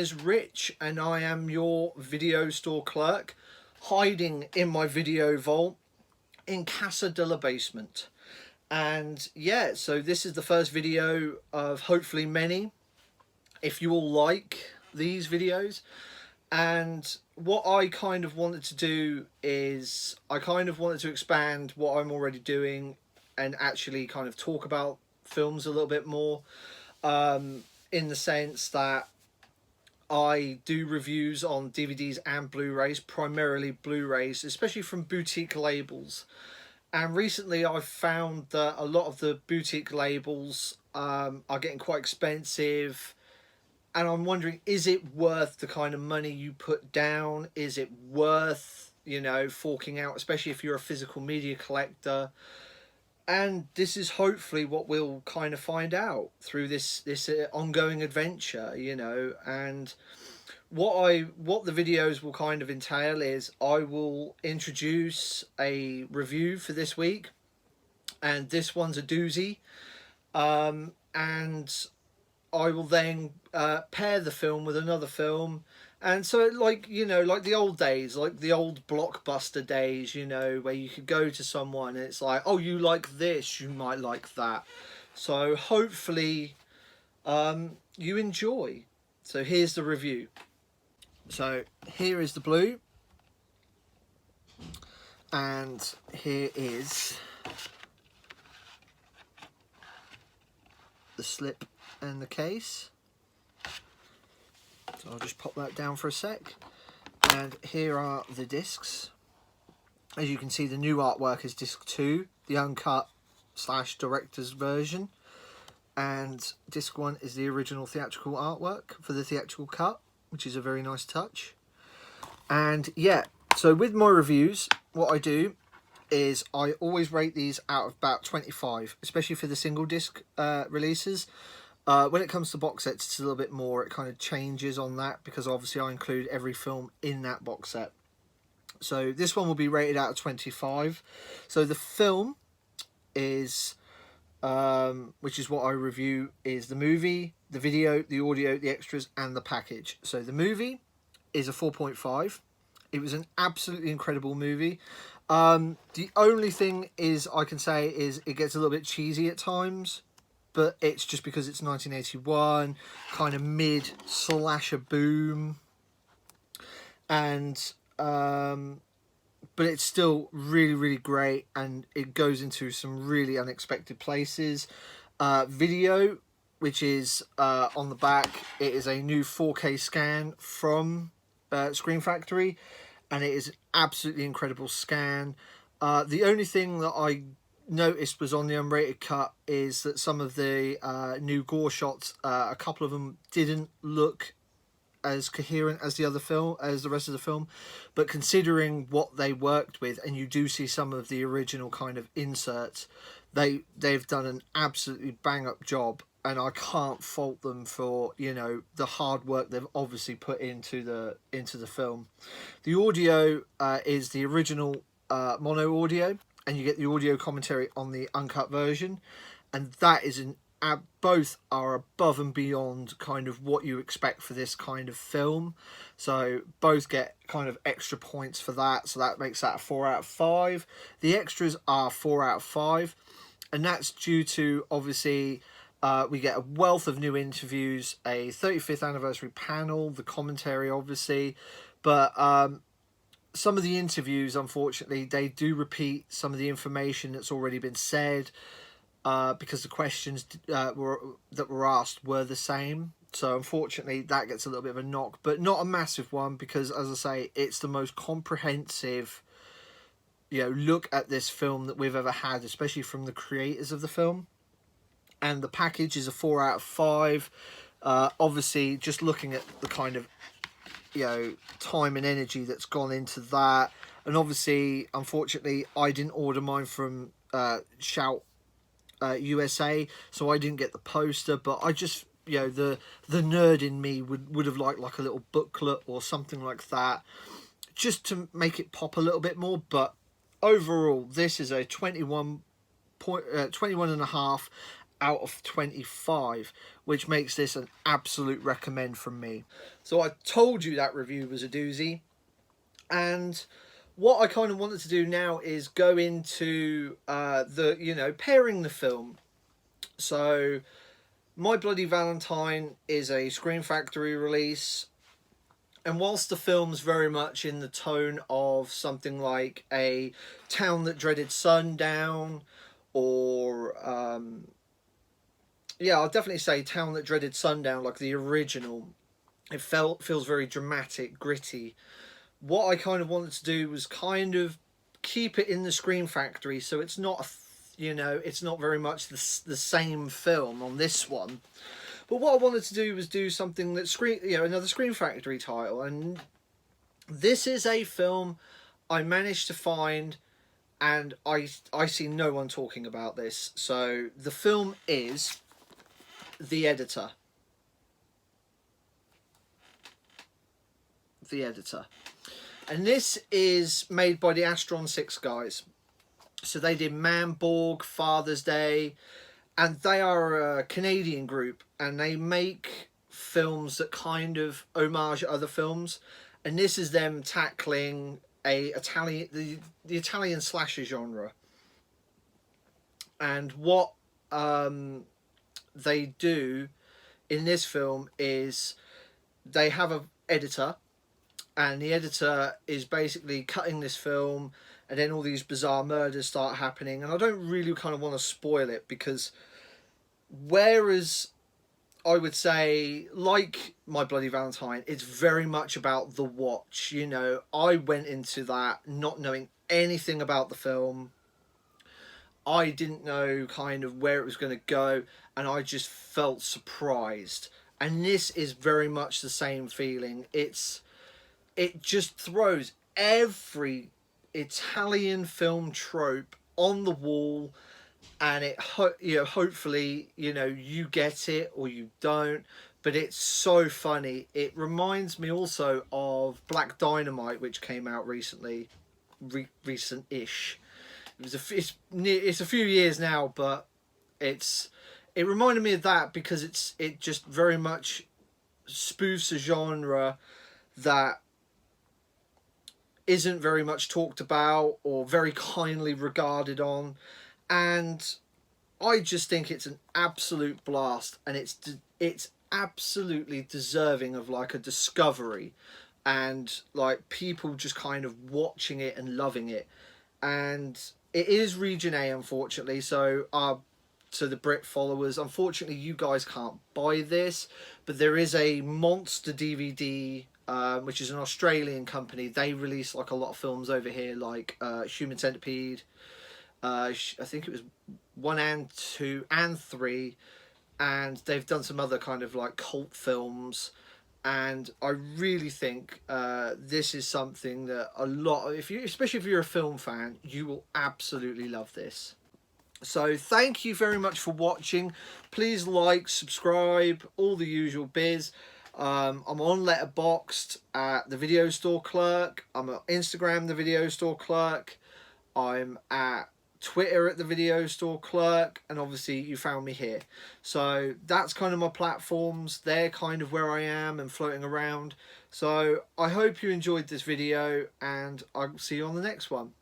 is Rich, and I am your video store clerk, hiding in my video vault in Casa de la Basement. And yeah, so this is the first video of hopefully many, if you all like these videos. And what I kind of wanted to do is I kind of wanted to expand what I'm already doing and actually kind of talk about films a little bit more, in the sense that I do reviews on DVDs and Blu-rays, primarily Blu-rays, especially from boutique labels. And recently I've found that a lot of the boutique labels are getting quite expensive. And I'm wondering, is it worth the kind of money you put down? Is it worth, you know, forking out, especially if you're a physical media collector? And this is hopefully what we'll kind of find out through this ongoing adventure, you know. And what the videos will kind of entail is I will introduce a review for this week, and this one's a doozy. And I will then pair the film with another film. And so, like, you know, like the old days, like the old blockbuster days, you know, where you could go to someone and it's like, oh, you like this, you might like that. So hopefully you enjoy. So here's the review. So here is the blue. And here is the slip and the case. So I'll just pop that down for a sec. And here are the discs. As you can see, the new artwork is disc 2, the uncut / director's version. And disc 1 is the original theatrical artwork for the theatrical cut, which is a very nice touch. And yeah, so with my reviews, what I do is I always rate these out of about 25, especially for the single disc releases. When it comes to box sets, it's a little bit more. It kind of changes on that because obviously I include every film in that box set. So this one will be rated out of 25. So the film is, which is what I review, is the movie, the video, the audio, the extras, and the package. So the movie is a 4.5. It was an absolutely incredible movie. The only thing is I can say is it gets a little bit cheesy at times. But it's just because it's 1981, kind of mid-slasher boom. And, but it's still really, really great. And it goes into some really unexpected places. Video, which is on the back, it is a new 4K scan from Screen Factory. And it is an absolutely incredible scan. The only thing that I noticed was on the unrated cut is that some of the new gore shots, a couple of them didn't look as coherent as the rest of the film, but considering what they worked with, and you do see some of the original kind of inserts, they've done an absolutely bang up job, and I can't fault them for, you know, the hard work they've obviously put into the film. The audio is the original mono audio, and you get the audio commentary on the uncut version, and that is both are above and beyond kind of what you expect for this kind of film. So both get kind of extra points for that, so that makes that a 4 out of 5. The extras are 4 out of 5, and that's due to, obviously, we get a wealth of new interviews, a 35th anniversary panel, the commentary obviously, but some of the interviews, unfortunately, they do repeat some of the information that's already been said, because the questions that were asked were the same. So unfortunately, that gets a little bit of a knock, but not a massive one, because as I say, it's the most comprehensive, you know, look at this film that we've ever had, especially from the creators of the film. And the package is a 4 out of 5. Obviously, just looking at the kind of, you know, time and energy that's gone into that, and obviously, unfortunately, I didn't order mine from Shout USA, so I didn't get the poster. But I just, you know, the nerd in me would have liked like a little booklet or something like that, just to make it pop a little bit more. But overall, this is a 21 and a half out of 25, which makes this an absolute recommend from me. So I told you that review was a doozy, and what I kind of wanted to do now is go into pairing the film. So My Bloody Valentine is a Scream Factory release, and whilst the film's very much in the tone of something like A Town That Dreaded Sundown, or I'll definitely say Town That Dreaded Sundown, like the original, it feels very dramatic, gritty. What I kind of wanted to do was kind of keep it in the Scream Factory, so it's not it's not very much the same film on this one. But what I wanted to do was do something that another Scream Factory title, and this is a film I managed to find, and I see no one talking about this. So the film is The Editor. The Editor. And this is made by the Astron 6 guys. So they did Manborg, Father's Day, and they are a Canadian group, and they make films that kind of homage other films. And this is them tackling the Italian slasher genre. And what they do in this film is they have an editor, and the editor is basically cutting this film, and then all these bizarre murders start happening. And I don't really kind of want to spoil it, because whereas I would say, like My Bloody Valentine, it's very much about the watch. You know, I went into that not knowing anything about the film. I didn't know kind of where it was going to go, and I just felt surprised. And this is very much the same feeling. It just throws every Italian film trope on the wall, and hopefully you get it or you don't, but it's so funny. It reminds me also of Black Dynamite, which came out recently, recent-ish. It's a few years now, but it reminded me of that, because it just very much spoofs a genre that isn't very much talked about or very kindly regarded on. And I just think it's an absolute blast, and it's absolutely deserving of like a Discovery, and like people just kind of watching it and loving it. And it is Region A, unfortunately, so to the Brit followers, unfortunately you guys can't buy this, but there is a Monster DVD, which is an Australian company. They release like a lot of films over here, like Human Centipede. I think it was 1 and 2 and 3, and they've done some other kind of like cult films. And I really think this is something that especially if you're a film fan, you will absolutely love this. So thank you very much for watching. Please like, subscribe, all the usual biz. I'm on Letterboxd at the Video Store Clerk. I'm on Instagram, the Video Store Clerk. I'm at Twitter at the Video Store Clerk, and obviously you found me here. So that's kind of my platforms. They're kind of where I am and floating around. So I hope you enjoyed this video, and I'll see you on the next one.